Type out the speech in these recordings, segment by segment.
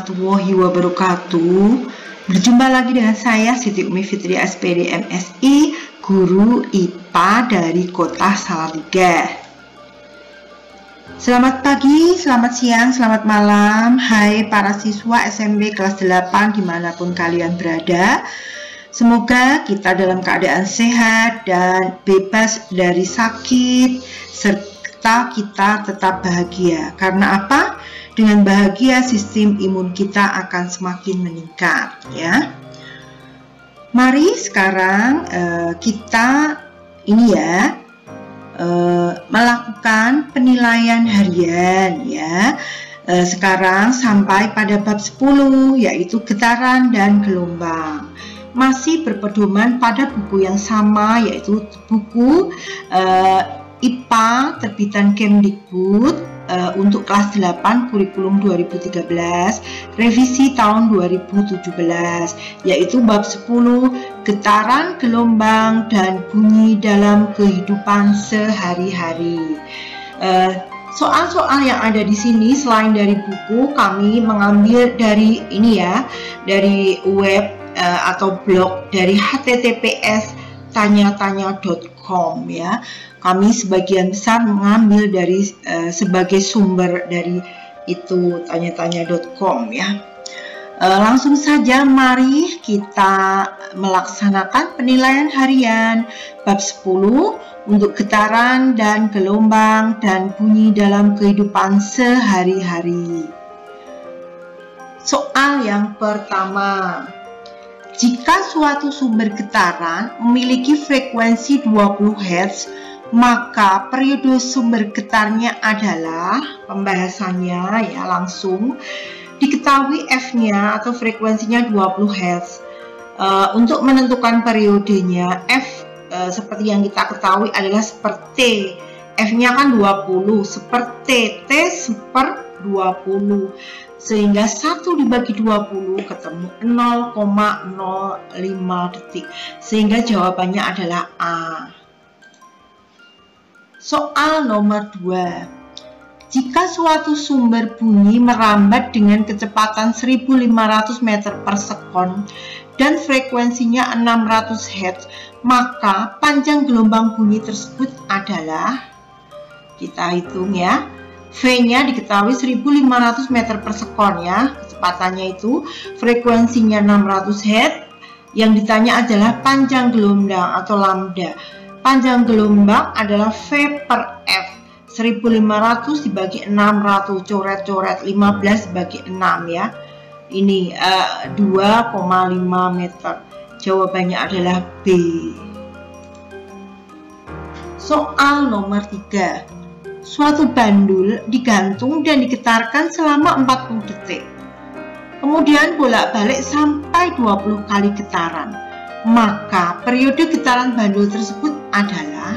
warahmatullahi wabarakatuh. Berjumpa lagi dengan saya Siti Umi Fitri SPD MSI, guru IPA dari Kota Salatiga. Selamat pagi, selamat siang, selamat malam. Hai para siswa SMP kelas 8 dimanapun kalian berada. Semoga kita dalam keadaan sehat dan bebas dari sakit, serta kita tetap bahagia. Karena apa? Dengan bahagia sistem imun kita akan semakin meningkat, ya. Mari sekarang kita melakukan penilaian harian, ya. Sekarang sampai pada bab 10, yaitu getaran dan gelombang. Masih berpedoman pada buku yang sama, yaitu buku IPA terbitan Kemdikbud untuk kelas 8 kurikulum 2013 revisi tahun 2017, yaitu bab 10 getaran, gelombang, dan bunyi dalam kehidupan sehari-hari. Soal-soal yang ada di sini selain dari buku, kami mengambil dari dari web atau blog dari https tanyatanya.com, ya. Kami sebagian besar mengambil dari sebagai sumber dari itu tanyatanya.com, ya. Langsung saja mari kita melaksanakan penilaian harian bab 10 untuk getaran dan gelombang dan bunyi dalam kehidupan sehari-hari. Soal yang pertama. Jika suatu sumber getaran memiliki frekuensi 20 Hz, maka periode sumber getarnya adalah, pembahasannya ya langsung, diketahui F-nya atau frekuensinya 20 Hz. Untuk menentukan periodenya, F seperti yang kita ketahui adalah seperti F-nya kan 20, seperti T seper 20. Sehingga 1 dibagi 20 ketemu 0,05 detik. Sehingga jawabannya adalah A. Soal nomor 2. Jika suatu sumber bunyi merambat dengan kecepatan 1500 meter per sekon dan frekuensinya 600 Hz, maka panjang gelombang bunyi tersebut adalah, kita hitung ya, V-nya diketahui 1500 meter per sekon, ya. Kecepatannya itu, frekuensinya 600 Hz. Yang ditanya adalah panjang gelombang atau lambda. Panjang gelombang adalah V per F. 1500 dibagi 600, coret-coret 15 dibagi 6, ya. Ini 2,5 meter. Jawabannya adalah B. Soal nomor 3. Suatu bandul digantung dan digetarkan selama 40 detik. Kemudian bolak-balik sampai 20 kali getaran. Maka periode getaran bandul tersebut adalah,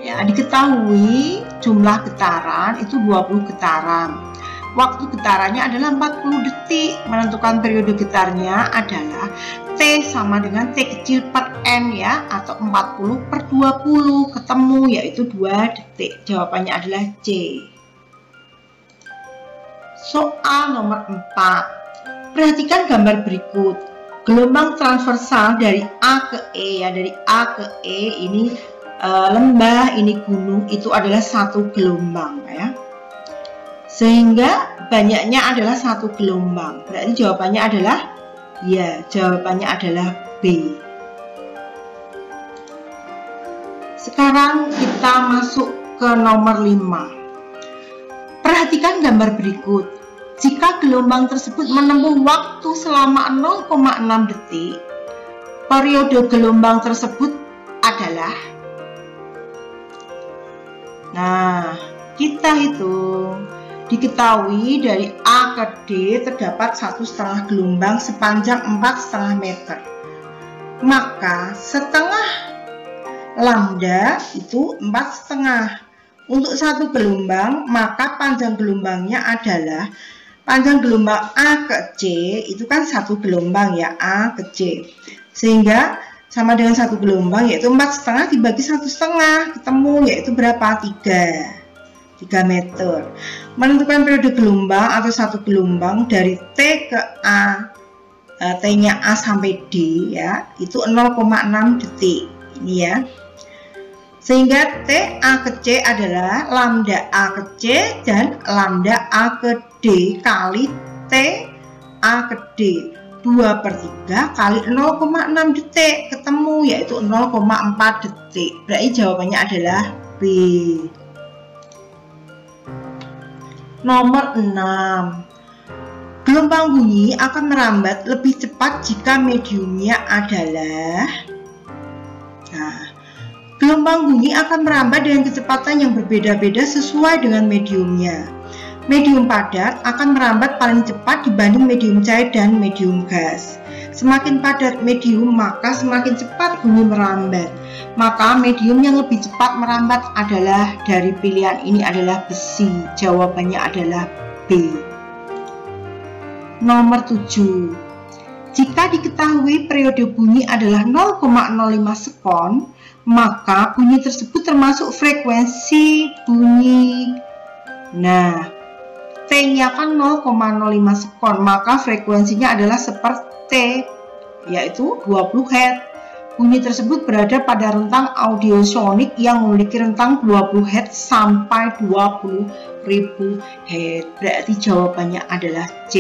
ya, diketahui jumlah getaran itu 20 getaran. Waktu getarannya adalah 40 detik. Menentukan periode getarnya adalah T sama dengan T kecil per N, ya, atau 40 per 20 ketemu, yaitu 2 detik. Jawabannya adalah C. Soal nomor 4. Perhatikan gambar berikut. Gelombang transversal dari A ke E, ya, dari A ke E ini lembah, ini gunung, itu adalah satu gelombang, ya. Sehingga banyaknya adalah satu gelombang. Berarti jawabannya adalah, ya, jawabannya adalah B. Sekarang kita masuk ke nomor 5. Perhatikan gambar berikut. Jika gelombang tersebut menempuh waktu selama 0,6 detik, periode gelombang tersebut adalah, nah, kita hitung. Diketahui dari A ke D terdapat 1,5 gelombang sepanjang 4,5 meter. Maka setengah lambda itu 4,5. Untuk satu gelombang, maka panjang gelombangnya adalah, panjang gelombang A ke C itu kan satu gelombang, ya, A ke C. Sehingga sama dengan satu gelombang, yaitu 4,5 dibagi 1,5 ketemu, yaitu berapa? 3. 3 meter. Menentukan periode gelombang atau satu gelombang dari T ke A, T-nya A sampai D ya, itu 0,6 detik. Ini ya. Sehingga T A ke C adalah lambda A ke C dan lambda A ke D kali T A ke D. 2/3 kali 0,6 detik ketemu, yaitu 0,4 detik. Berarti jawabannya adalah B. Nomor 6. Gelombang bunyi akan merambat lebih cepat jika mediumnya adalah, gelombang bunyi akan merambat dengan kecepatan yang berbeda-beda sesuai dengan mediumnya. Medium padat akan merambat paling cepat dibanding medium cair dan medium gas. Semakin padat medium, maka semakin cepat bunyi merambat. Maka medium yang lebih cepat merambat adalah dari pilihan ini adalah besi. Jawabannya adalah B. Nomor 7. Jika diketahui periode bunyi adalah 0,05 sekon, maka bunyi tersebut termasuk frekuensi bunyi. Nah, T-nya kan 0,05 sekon, maka frekuensinya adalah seperti T, yaitu 20 Hz. Bunyi tersebut berada pada rentang audiosonik yang memiliki rentang 20 Hz sampai 20.000 Hz. Berarti jawabannya adalah C.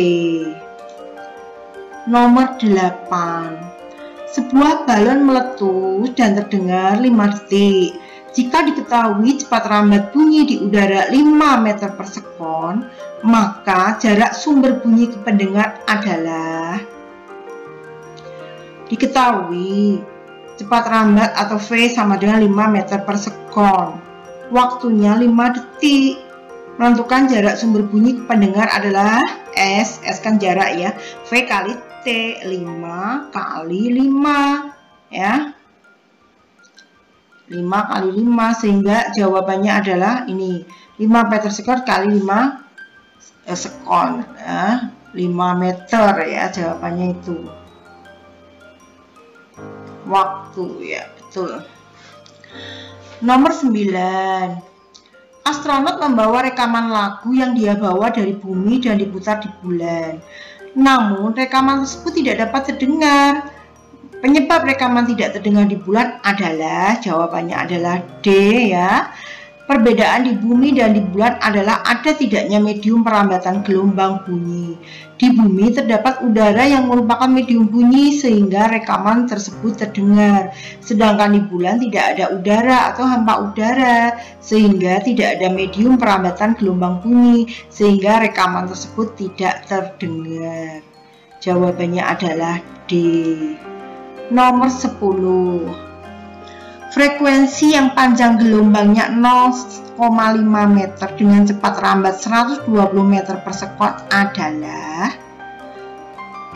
Nomor 8. Sebuah balon meletus dan terdengar 5 detik. Jika diketahui cepat rambat bunyi di udara 5 meter per sekon, maka jarak sumber bunyi ke pendengar adalah, diketahui cepat rambat atau V sama dengan 5 meter per sekon. Waktunya 5 detik. Menentukan jarak sumber bunyi ke pendengar adalah S kan jarak ya, V kali T, 5 kali 5 ya. 5 kali 5, sehingga jawabannya adalah ini 5 meter sekon kali 5 sekon ya, 5 meter ya, jawabannya itu waktu ya, betul. Nomor 9. Astronot membawa rekaman lagu yang dia bawa dari bumi dan diputar di bulan. Namun rekaman tersebut tidak dapat terdengar. Penyebab rekaman tidak terdengar di bulan adalah, jawabannya adalah D ya. Perbedaan di bumi dan di bulan adalah ada tidaknya medium perambatan gelombang bunyi. Di bumi terdapat udara yang merupakan medium bunyi sehingga rekaman tersebut terdengar. Sedangkan di bulan tidak ada udara atau hampa udara sehingga tidak ada medium perambatan gelombang bunyi sehingga rekaman tersebut tidak terdengar. Jawabannya adalah D. Nomor 10. Frekuensi yang panjang gelombangnya 0,5 meter dengan cepat rambat 120 meter per sekon adalah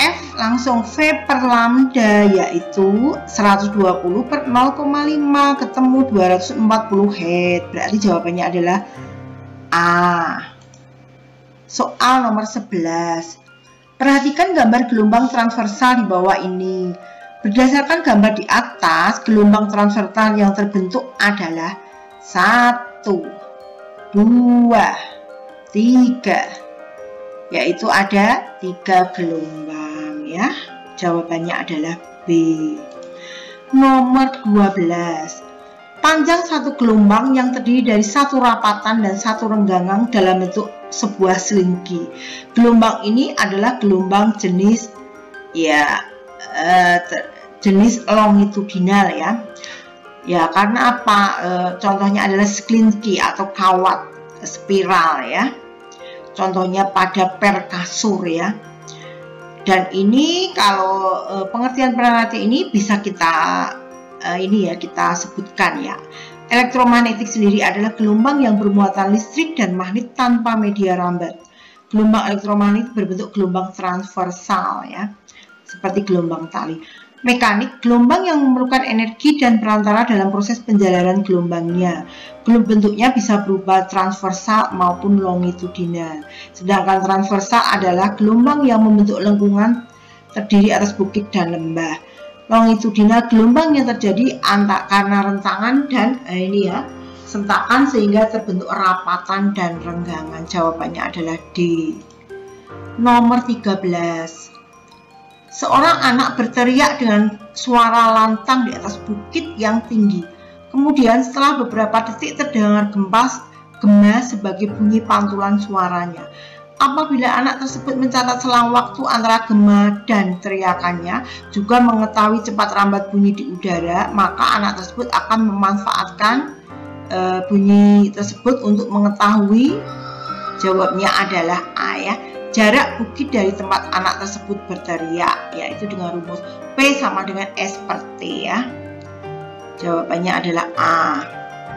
F langsung V per lambda, yaitu 120 per 0,5 ketemu 240 Hz. Berarti jawabannya adalah A. Soal nomor 11. Perhatikan gambar gelombang transversal di bawah ini. Berdasarkan gambar di atas, gelombang transversal yang terbentuk adalah 1, 2, 3, yaitu ada 3 gelombang ya. Jawabannya adalah B. Nomor 12. Panjang satu gelombang yang terdiri dari satu rapatan dan satu renggangan dalam bentuk sebuah selingki. Gelombang ini adalah gelombang jenis jenis longitudinal ya. Ya, karena apa? Contohnya adalah selingki atau kawat spiral ya. Contohnya pada per kasur ya. Dan ini kalau pengertian ini bisa kita kita sebutkan ya. Elektromagnetik sendiri adalah gelombang yang bermuatan listrik dan magnet tanpa media rambat. Gelombang elektromagnetik berbentuk gelombang transversal ya, seperti gelombang tali. Mekanik, gelombang yang memerlukan energi dan perantara dalam proses penjalanan gelombangnya. Bentuknya bisa berupa transversal maupun longitudinal. Sedangkan transversal adalah gelombang yang membentuk lengkungan terdiri atas bukit dan lembah. Longitudinal, gelombang yang terjadi karena rentangan dan sentakan sehingga terbentuk rapatan dan renggangan. Jawabannya adalah D. Nomor 13. Seorang anak berteriak dengan suara lantang di atas bukit yang tinggi. Kemudian setelah beberapa detik terdengar gema sebagai bunyi pantulan suaranya. Apabila anak tersebut mencatat selang waktu antara gema dan teriakannya, juga mengetahui cepat rambat bunyi di udara, maka anak tersebut akan memanfaatkan bunyi tersebut untuk mengetahui. Jawabnya adalah A ya. Jarak bukit dari tempat anak tersebut berteriak, yaitu dengan rumus P sama dengan S per T ya. Jawabannya adalah A.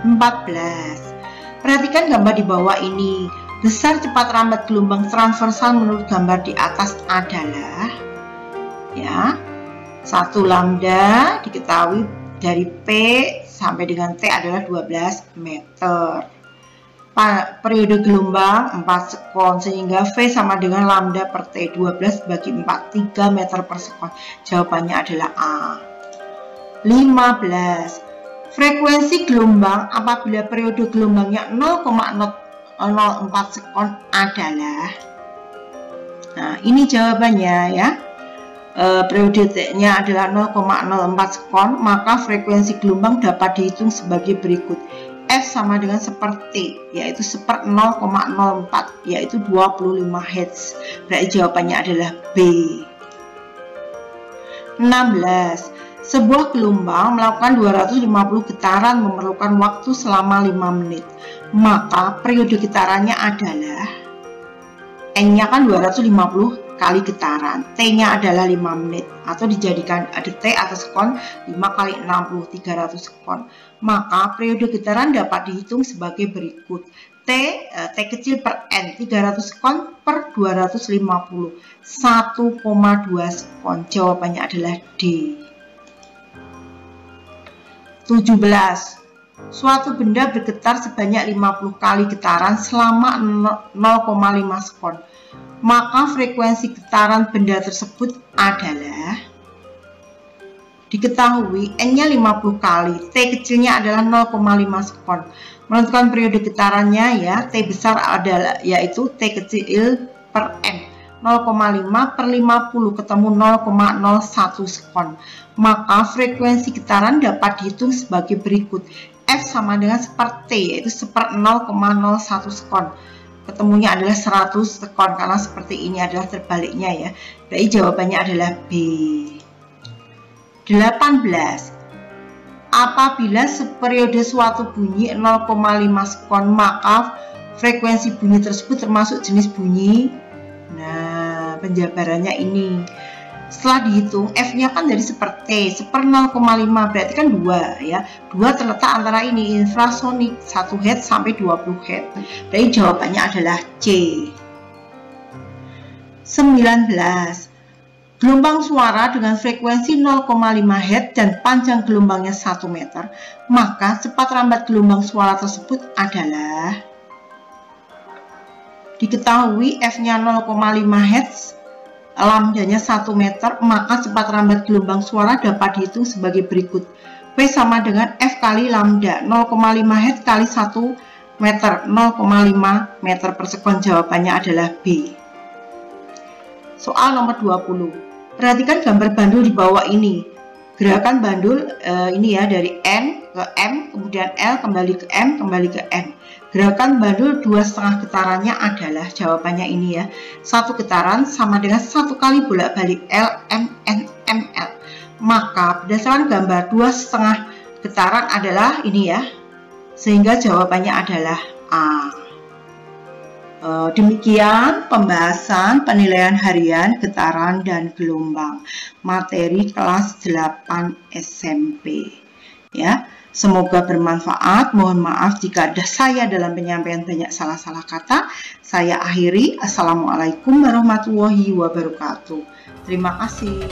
14. Perhatikan gambar di bawah ini. Besar cepat rambat gelombang transversal menurut gambar di atas adalah ya 1 lambda diketahui dari P sampai dengan T adalah 12 meter. Periode gelombang 4 sekon sehingga V sama dengan lambda per T 12 bagi 4 3 meter per sekon. Jawabannya adalah A. 15. Frekuensi gelombang apabila periode gelombangnya 0,04 sekon adalah, nah ini jawabannya ya, periode T-nya adalah 0,04 sekon, maka frekuensi gelombang dapat dihitung sebagai berikut. F sama dengan seperti, yaitu 0,04, yaitu 25 Hz. Berarti jawabannya adalah B. 16. Sebuah gelombang melakukan 250 getaran memerlukan waktu selama 5 menit. Maka periode getarannya adalah N-nya kan 250 kali getaran, T-nya adalah 5 menit, atau dijadikan detik atau sekon 5 kali 60, 300 sekon. Maka periode getaran dapat dihitung sebagai berikut. T kecil per N 300 sekon per 250, 1,2 sekon. Jawabannya adalah D. 17. Suatu benda bergetar sebanyak 50 kali getaran selama 0,5 sekon. Maka frekuensi getaran benda tersebut adalah, diketahui N-nya 50 kali, T kecilnya adalah 0,5 sekon. Menentukan periode getarannya ya, T besar adalah yaitu T kecil per N 0,5 per 50 ketemu 0,01 sekon. Maka frekuensi getaran dapat dihitung sebagai berikut. F sama dengan seperti, yaitu 1/0,01 sekon. Ketemunya adalah 100 sekon, karena seperti ini adalah terbaliknya ya. Jadi jawabannya adalah B. 18. Apabila periode suatu bunyi 0,5 sekon, maka frekuensi bunyi tersebut termasuk jenis bunyi. Nah, penjabarannya ini. Setelah dihitung, F-nya kan dari seperti 1/0,5, berarti kan 2 ya. 2 terletak antara ini, infrasonik 1 Hz sampai 20 Hz. Jadi jawabannya adalah C. 19. Gelombang suara dengan frekuensi 0,5 Hz dan panjang gelombangnya 1 meter, maka cepat rambat gelombang suara tersebut adalah, diketahui F-nya 0,5 Hz, lambdanya 1 meter, maka cepat rambat gelombang suara dapat dihitung sebagai berikut. P sama dengan F kali lambda, 0,5 Hz kali 1 meter, 0,5 meter per sekon. Jawabannya adalah B. Soal nomor 20. Perhatikan gambar bandul di bawah ini. Gerakan bandul ini ya, dari N ke M, kemudian L kembali ke M, kembali ke N. Gerakan bandul 2,5 getarannya adalah, jawabannya ini ya, 1 getaran sama dengan 1 kali bolak-balik L, M, N, M, L. Maka berdasarkan gambar 2,5 getaran adalah ini ya, sehingga jawabannya adalah A. Demikian pembahasan penilaian harian getaran dan gelombang materi kelas 8 SMP ya. Semoga bermanfaat. Mohon maaf jika ada saya dalam penyampaian banyak salah-salah kata. Saya akhiri. Assalamualaikum warahmatullahi wabarakatuh. Terima kasih.